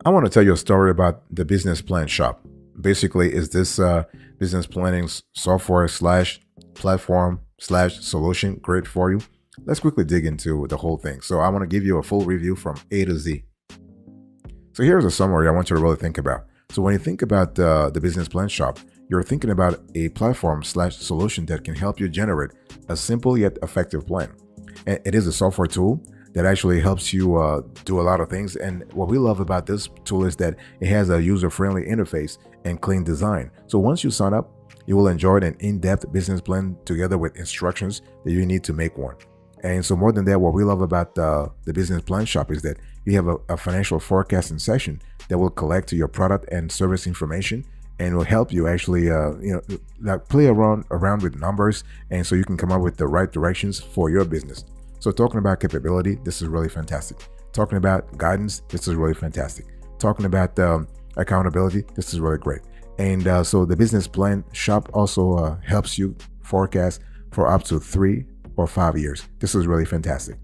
I want to tell you a story about the business plan shop. Basically, is this business planning software slash platform slash solution great for you? Let's quickly dig into the whole thing. So I want to give you a full review from A to Z. So here's a summary I want you to really think about. So when you think about the business plan shop, you're thinking about a platform slash solution that can help you generate a simple yet effective plan. And it is a software tool that actually helps you do a lot of things. And what we love about this tool is that it has a user-friendly interface and clean design. So once you sign up, you will enjoy an in-depth business plan together with instructions that you need to make one. And so more than that, what we love about the business plan shop is that you have a financial forecasting section that will collect your product and service information and will help you actually like play around with numbers, and so you can come up with the right directions for your business. So talking about capability, this is really fantastic. Talking about guidance, this is really fantastic. Talking about accountability, this is really great. And so the business plan shop also helps you forecast for up to 3 or 5 years. This is really fantastic.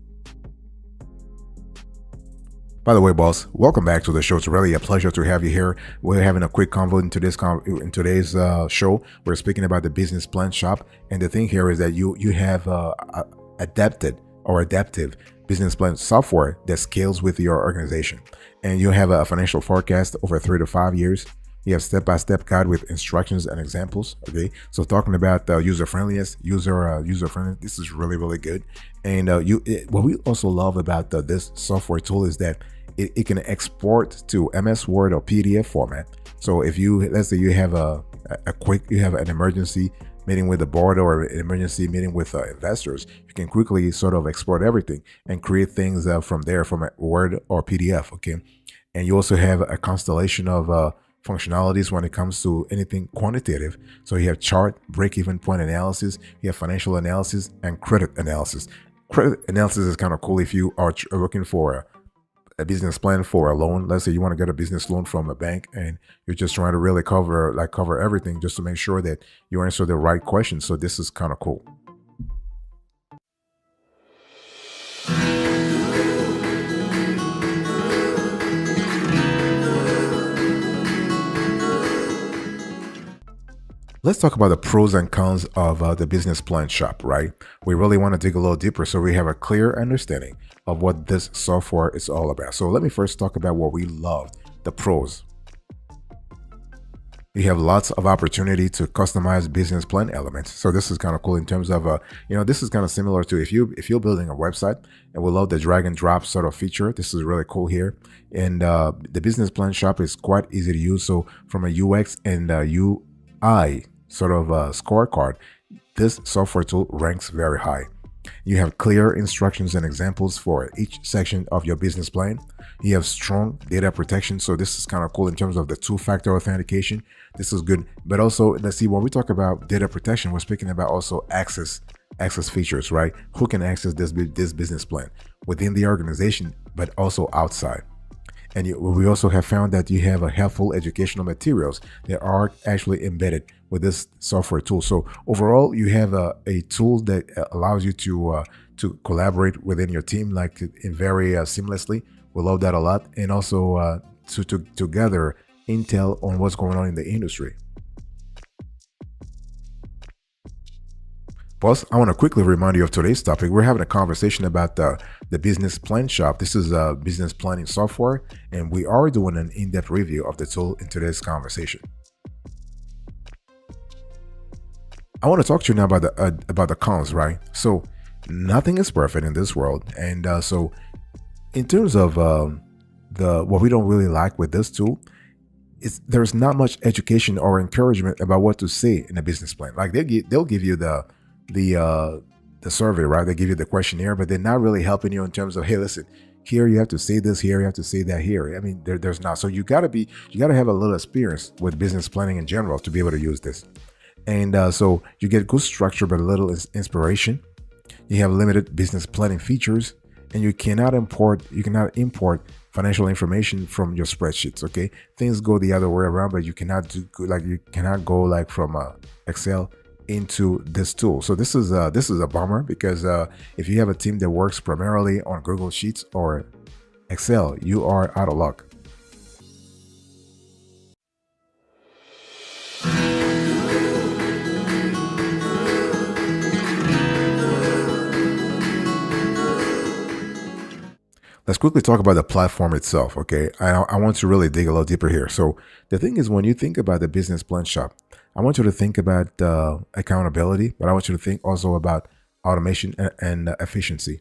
By the way, boss, welcome back to the show. It's really a pleasure to have you here. We're having a quick convo in today's show. We're speaking about the business plan shop, and the thing here is that you have adaptive business plan software that scales with your organization, and you have a financial forecast over 3 to 5 years. You have step-by-step guide with instructions and examples. Okay, so talking about user-friendliness, user-friendly, this is really good. And what we also love about this software tool is that it can export to MS Word or PDF format. So if let's say you have you have an emergency meeting with the board or an emergency meeting with investors, you can quickly sort of export everything and create things from there from a Word or PDF. Okay, and you also have a constellation of functionalities when it comes to anything quantitative. So you have chart, break-even point analysis, you have financial analysis, and credit analysis. Credit analysis is kind of cool if you are looking for a business plan for a loan. Let's say you want to get a business loan from a bank and you're just trying to really cover everything just to make sure that you answer the right questions. So this is kind of cool. Let's talk about the pros and cons of the business plan shop, right? We really want to dig a little deeper so we have a clear understanding of what this software is all about. So let me first talk about what we love, the pros. You have lots of opportunity to customize business plan elements. So this is kind of cool in terms of, this is kind of similar to if you're building a website, and we love the drag and drop sort of feature. This is really cool here. And the business plan shop is quite easy to use. So from a UX and UI sort of scorecard, this software tool ranks very high. You have clear instructions and examples for each section of your business plan. You have strong data protection. So this is kind of cool in terms of the two-factor authentication. This is good. But also, let's see, when we talk about data protection, we're speaking about also access features, right? Who can access this business plan within the organization, but also outside. And we also have found that you have a helpful educational materials that are actually embedded with this software tool. So overall, you have a tool that allows you to collaborate within your team in very seamlessly. We love that a lot, and also to gather intel on what's going on in the industry. Boss, I want to quickly remind you of today's topic. We're having a conversation about the business plan shop. This is a business planning software, and we are doing an in-depth review of the tool in today's conversation. I want to talk to you now about the cons, right? So nothing is perfect in this world, and so in terms of what we don't really like with this tool, there's not much education or encouragement about what to say in a business plan. Like they'll give you the survey, right? They give you the questionnaire, but they're not really helping you in terms of, hey, listen, here you have to say this, here you have to say that here. I mean, there's not. So you gotta have a little experience with business planning in general to be able to use this. And so you get good structure, but a little inspiration. You have limited business planning features, and you cannot import financial information from your spreadsheets. Okay, things go the other way around, but you cannot go from Excel into this tool. So this is a bummer, because if you have a team that works primarily on Google Sheets or Excel, you are out of luck. Let's quickly talk about the platform itself, okay? I want to really dig a little deeper here. So the thing is, when you think about the business plan shop, I want you to think about accountability, but I want you to think also about automation and efficiency.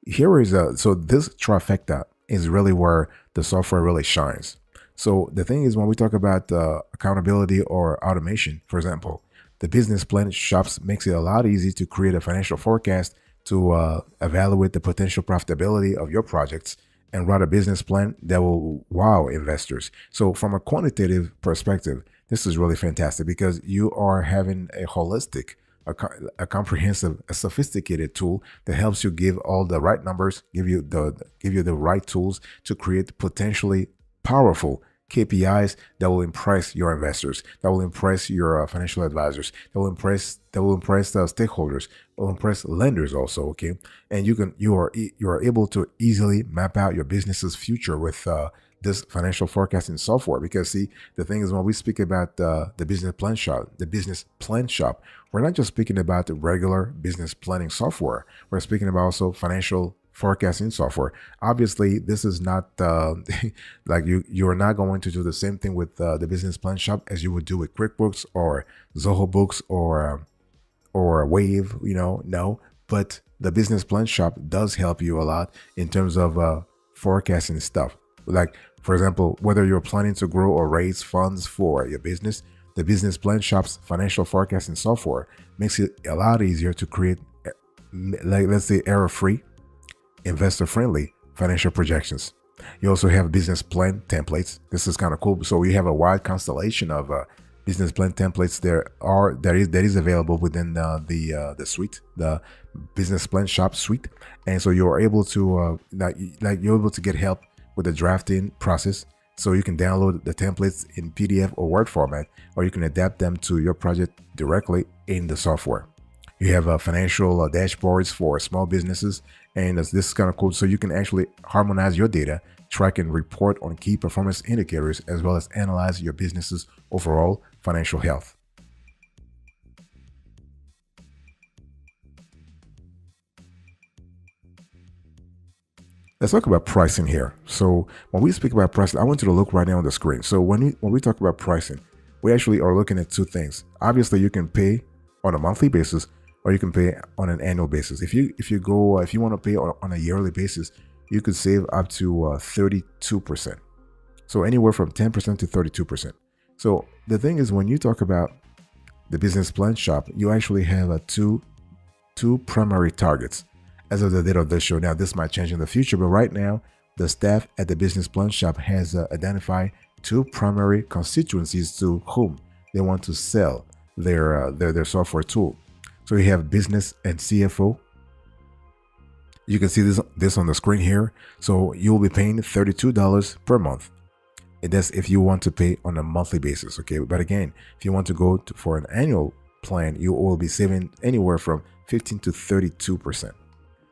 Here is so this trifecta is really where the software really shines. So the thing is, when we talk about accountability or automation, for example, the business plan shops makes it a lot easier to create a financial forecast, to evaluate the potential profitability of your projects, and write a business plan that will wow investors. So from a quantitative perspective, this is really fantastic because you are having a holistic, a comprehensive, a sophisticated tool that helps you give all the right numbers, give you the right tools to create potentially powerful KPIs that will impress your investors, that will impress your financial advisors, that will impress the stakeholders, will impress lenders also. Okay, and you are able to easily map out your business's future with this financial forecasting software. Because see, the thing is, when we speak about the business plan shop, we're not just speaking about the regular business planning software. We're speaking about also financial forecasting software. Obviously, this is not like you're not going to do the same thing with the business plan shop as you would do with QuickBooks or Zoho Books or Wave. No, but the business plan shop does help you a lot in terms of forecasting stuff. Like, for example, whether you're planning to grow or raise funds for your business, the business plan shop's financial forecasting software makes it a lot easier to create, like, let's say, error-free, investor-friendly financial projections. You also have business plan templates. This is kind of cool. So you have a wide constellation of business plan templates that is available within the suite, the business plan shop suite. And so you're able to you're able to get help with the drafting process. So you can download the templates in PDF or Word format, or you can adapt them to your project directly in the software. You have financial dashboards for small businesses, and this is kind of cool. So you can actually harmonize your data, track and report on key performance indicators, as well as analyze your business's overall financial health. Let's talk about pricing here. So when we speak about pricing, I want you to look right now on the screen. So when we talk about pricing, we actually are looking at two things. Obviously, you can pay on a monthly basis, or you can pay on an annual basis. If you want to pay on a yearly basis, you could save up to 32%. So anywhere from 10% to 32%. So the thing is, when you talk about the business plan shop, you actually have two primary targets as of the date of this show. Now, this might change in the future, but right now, the staff at the business plan shop has identified two primary constituencies to whom they want to sell their software tool. So you have business and CFO. You can see this on the screen here. So you'll be paying $32 per month. And that's if you want to pay on a monthly basis, okay? But again, if you want to go for an annual plan, you will be saving anywhere from 15 to 32%.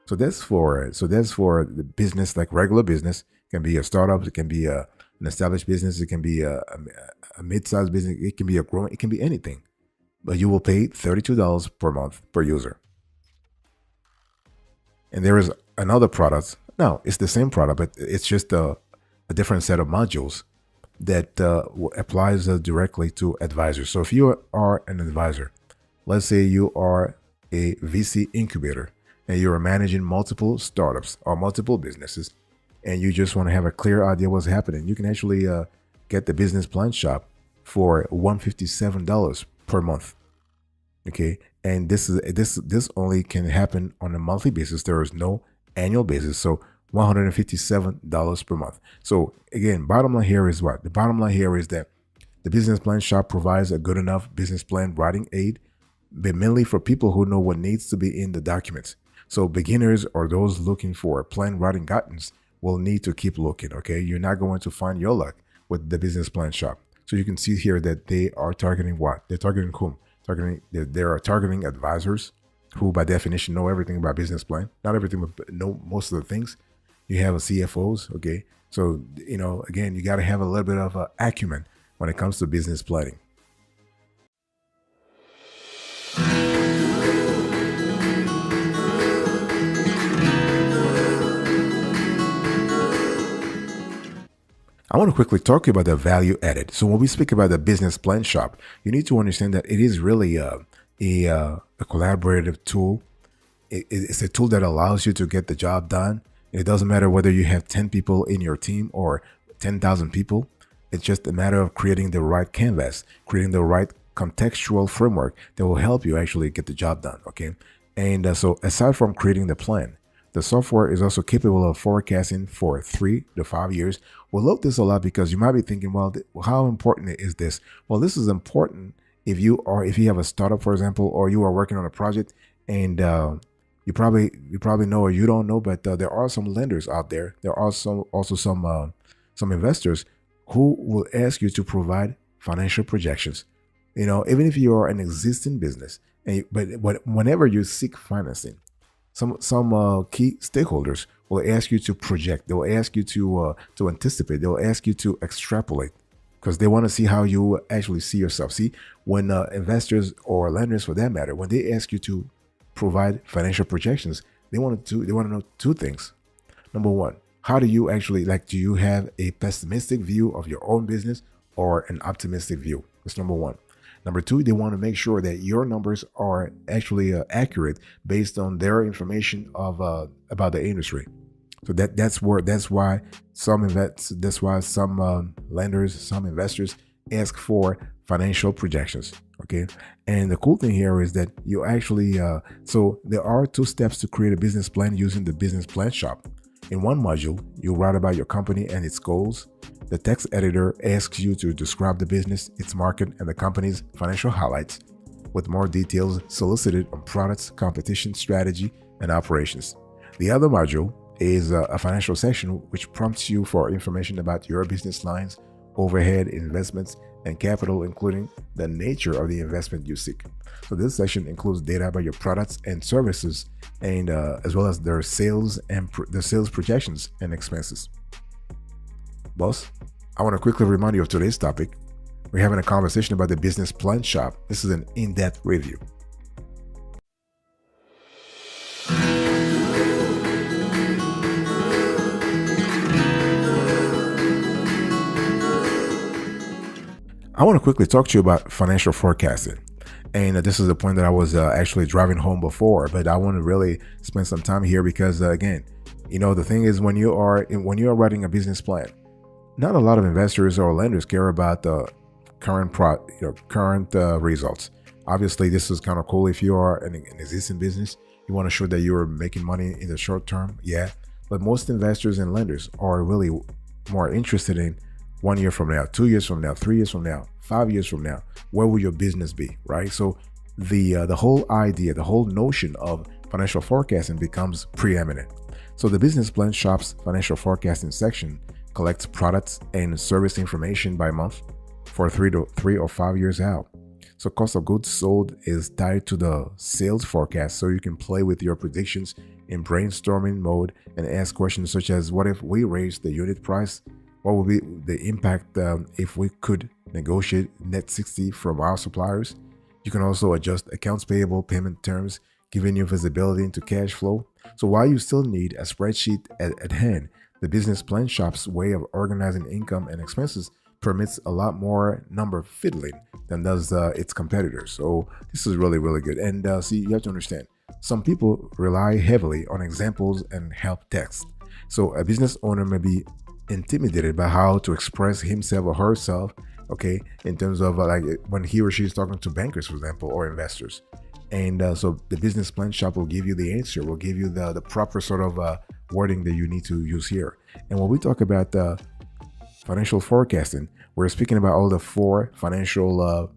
So that's for the business, like regular business. It can be a startup, it can be an established business, it can be a mid-sized business, it can be a growing, it can be anything. But you will pay $32 per month per user. And there is another product. No, it's the same product, but it's just a different set of modules that applies directly to advisors. So if you are an advisor, let's say you are a VC incubator, and you're managing multiple startups or multiple businesses, and you just want to have a clear idea what's happening, you can actually get the business plan shop for $157 per month. Okay, and this only can happen on a monthly basis. There is no annual basis. So $157 per month. So again, bottom line here is what? The bottom line here is that the business plan shop provides a good enough business plan writing aid, but mainly for people who know what needs to be in the documents. So beginners or those looking for plan writing guidance will need to keep looking, okay? You're not going to find your luck with the business plan shop. So you can see here that they are targeting what? They're targeting whom? They are targeting advisors who by definition know everything about business plan. Not everything, but know most of the things. You have a CFOs, okay? So, again, you got to have a little bit of acumen when it comes to business planning. I want to quickly talk to you about the value added. So when we speak about the business plan shop, you need to understand that it is really a collaborative tool. It's a tool that allows you to get the job done. It doesn't matter whether you have 10 people in your team or 10,000 people. It's just a matter of creating the right canvas, creating the right contextual framework that will help you actually get the job done. Okay. And so aside from creating the plan, the software is also capable of forecasting for 3 to 5 years. We love this a lot because you might be thinking, well, how important is this? Well, this is important if you have a startup, for example, or you are working on a project, and you probably know or you don't know, but there are some lenders out there. There are also some investors who will ask you to provide financial projections. Even if you are an existing business, but whenever you seek financing, some key stakeholders will ask you to project. They will ask you to anticipate. They will ask you to extrapolate because they want to see how you actually see yourself. See, when investors or lenders, for that matter, when they ask you to provide financial projections, they want to know two things. Number one, how do you actually do you have a pessimistic view of your own business or an optimistic view? That's number one. Number two, they want to make sure that your numbers are actually accurate based on their information about the industry. So that's why some lenders, some investors ask for financial projections. Okay, and the cool thing here is that you actually so there are 2 steps to create a business plan using the business plan shop. In one module, you write about your company and its goals. The text editor asks you to describe the business, its market, and the company's financial highlights, with more details solicited on products, competition, strategy, and operations. The other module is a financial section which prompts you for information about your business lines, overhead, investments, and capital, including the nature of the investment you seek. So this section includes data about your products and services, and as well as their sales and the sales projections and expenses. Boss, I want to quickly remind you of today's topic. We're having a conversation about the business plan shop. This is an in-depth review. I want to quickly talk to you about financial forecasting. And this is the point that I was actually driving home before, but I want to really spend some time here because again, the thing is when you are writing a business plan, not a lot of investors or lenders care about the current results. Obviously, this is kind of cool if you are an existing business. You want to show that you're making money in the short term, yeah. But most investors and lenders are really more interested in 1 year from now, 2 years from now, 3 years from now, 5 years from now. Where will your business be, right? So the whole idea, the whole notion of financial forecasting becomes preeminent. So the business plan shop's financial forecasting section collects products and service information by month for 3 or 5 years out. So cost of goods sold is tied to the sales forecast, so you can play with your predictions in brainstorming mode and ask questions such as, what if we raise the unit price? What would be the impact if we could negotiate net 60 from our suppliers? You can also adjust accounts payable payment terms, giving you visibility into cash flow. So while you still need a spreadsheet at hand, the business plan shop's way of organizing income and expenses permits a lot more number fiddling than does its competitors. So this is really, really good. And see, you have to understand, some people rely heavily on examples and help text. So a business owner may be intimidated by how to express himself or herself, okay, in terms of when he or she is talking to bankers, for example, or investors. And so the business plan shop will give you the answer, will give you the proper sort of wording that you need to use here. And when we talk about financial forecasting, we're speaking about all the 4 financial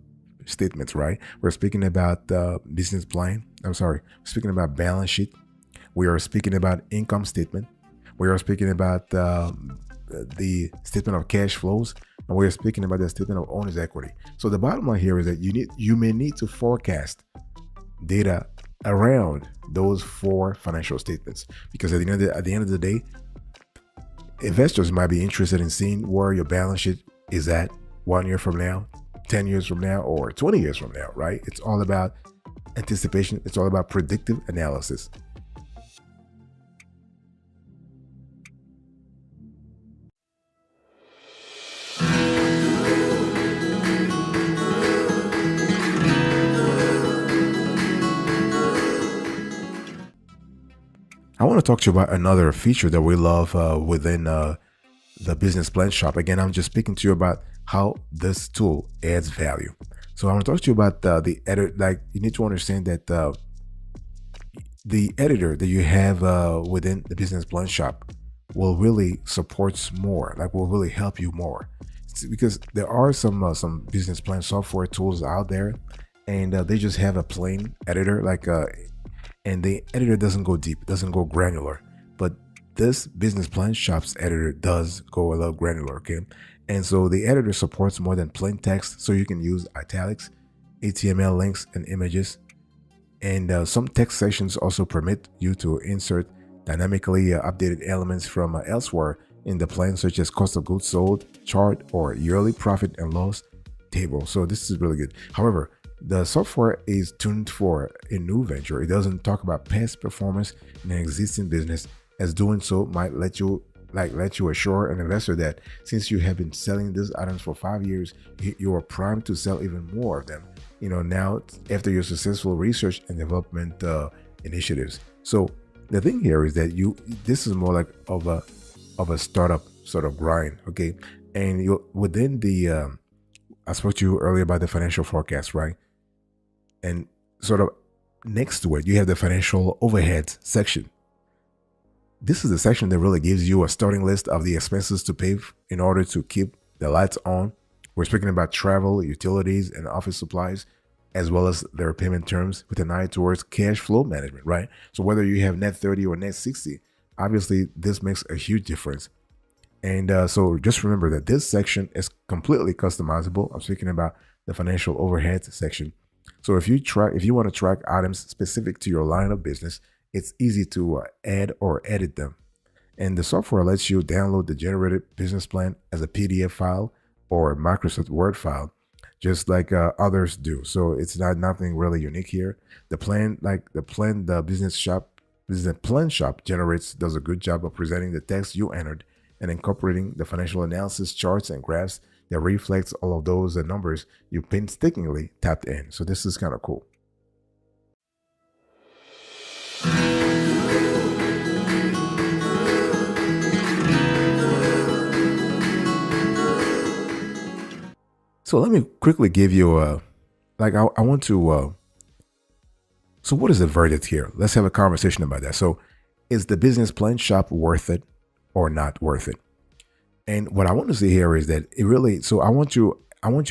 statements, right? We're speaking about business plan. Speaking about balance sheet. We are speaking about income statement. We are speaking about the statement of cash flows, and we are speaking about the statement of owner's equity. So the bottom line here is that you may need to forecast data around those 4 financial statements, because at the end of the day, investors might be interested in seeing where your balance sheet is at 1 year from now, 10 years from now, or 20 years from now, right? It's all about anticipation. It's all about predictive analysis. want to talk to you about another feature that we love within the business plan shop. Again, I'm just speaking to you about how this tool adds value. So I want to talk to you about the edit. Like, you need to understand that the editor that you have within the business plan shop will really supports more, like will really help you more. Because there are some business plan software tools out there, and they just have a plain editor, and the editor doesn't go deep, doesn't go granular. But this business plan shop's editor does go a little granular, okay? And so the editor supports more than plain text, so you can use italics, HTML links, and images. And some text sections also permit you to insert dynamically updated elements from elsewhere in the plan, such as cost of goods sold chart or yearly profit and loss table. So this is really good. However, the software is tuned for a new venture. It doesn't talk about past performance in an existing business, as doing so might let you assure an investor that since you have been selling these items for 5 years, you are primed to sell even more of them. Now after your successful research and development initiatives. So the thing here is that this is more like of a startup sort of grind, okay? And you within the I spoke to you earlier about the financial forecast, right? And sort of next to it, you have the financial overheads section. This is the section that really gives you a starting list of the expenses to pay in order to keep the lights on. We're speaking about travel, utilities, and office supplies, as well as their payment terms with an eye towards cash flow management, right? So whether you have net 30 or net 60, obviously this makes a huge difference. And so just remember that this section is completely customizable. I'm speaking about the financial overhead section. So if you want to track items specific to your line of business, it's easy to add or edit them. And the software lets you download the generated business plan as a PDF file or a Microsoft Word file, just like others do. So it's nothing really unique here. The business plan shop does a good job of presenting the text you entered and incorporating the financial analysis charts and graphs that reflects all of those numbers you painstakingly tapped in. So this is kind of cool. So let me quickly give you I want to, so what is the verdict here? Let's have a conversation about that. So is the business plan shop worth it or not worth it? And what I want to say here is that I want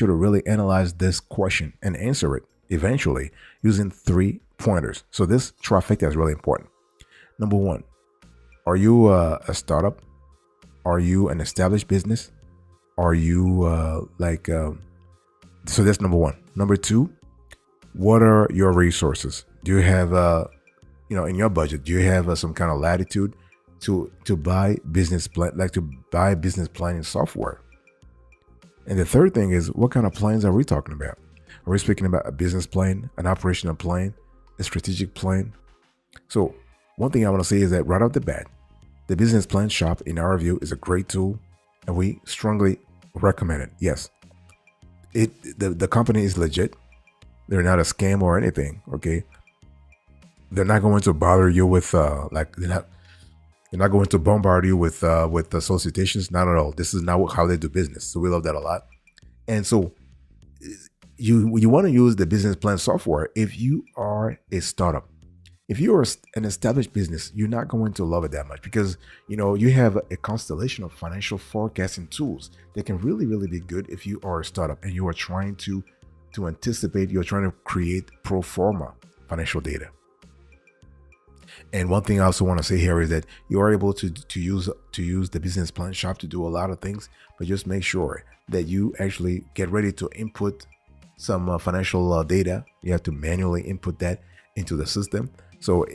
you to really analyze this question and answer it eventually using 3 pointers. So this trifecta is really important. Number 1, are you a startup? Are you an established business? Are you so that's number 1. Number 2, what are your resources? Do you have in your budget, do you have some kind of latitude to buy business planning software? And the third thing is, what kind of plans are we talking about? Are we speaking about a business plan, an operational plan, a strategic plan? So one thing I want to say is that right off the bat, the business plan shop, in our view, is a great tool, and we strongly recommend it. Yes, the company is legit. They're not a scam or anything. Okay, they're not going to bother you with they're not going to bombard you with the solicitations. Not at all. This is not how they do business. So we love that a lot. And so you want to use the business plan software if you are a startup. If you're an established business, you're not going to love it that much because you have a constellation of financial forecasting tools that can really, really be good if you are a startup and you are trying to anticipate. You're trying to create pro forma financial data. And one thing I also want to say here is that you are able to use the business plan shop to do a lot of things, but just make sure that you actually get ready to input some financial data. You have to manually input that into the system. So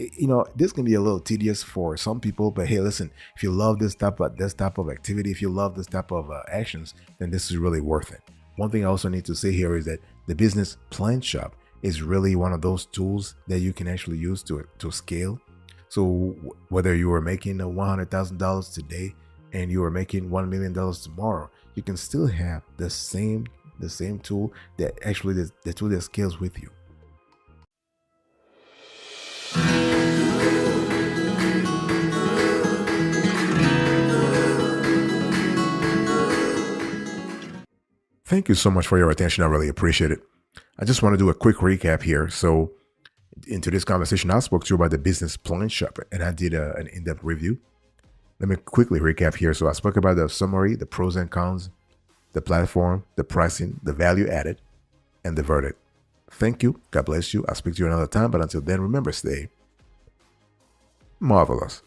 this can be a little tedious for some people, but hey, listen, if you love this type of activity, if you love this type of actions, then this is really worth it. One thing I also need to say here is that the business plan shop is really one of those tools that you can actually use to scale. So whether you are making $100,000 today and you are making $1 million tomorrow, you can still have the same tool that actually the tool that scales with you. Thank you so much for your attention. I really appreciate it. I just want to do a quick recap here. So, in today's conversation, I spoke to you about the business plan shop and I did an in depth review. Let me quickly recap here. So, I spoke about the summary, the pros and cons, the platform, the pricing, the value added, and the verdict. Thank you. God bless you. I'll speak to you another time. But until then, remember, stay marvelous.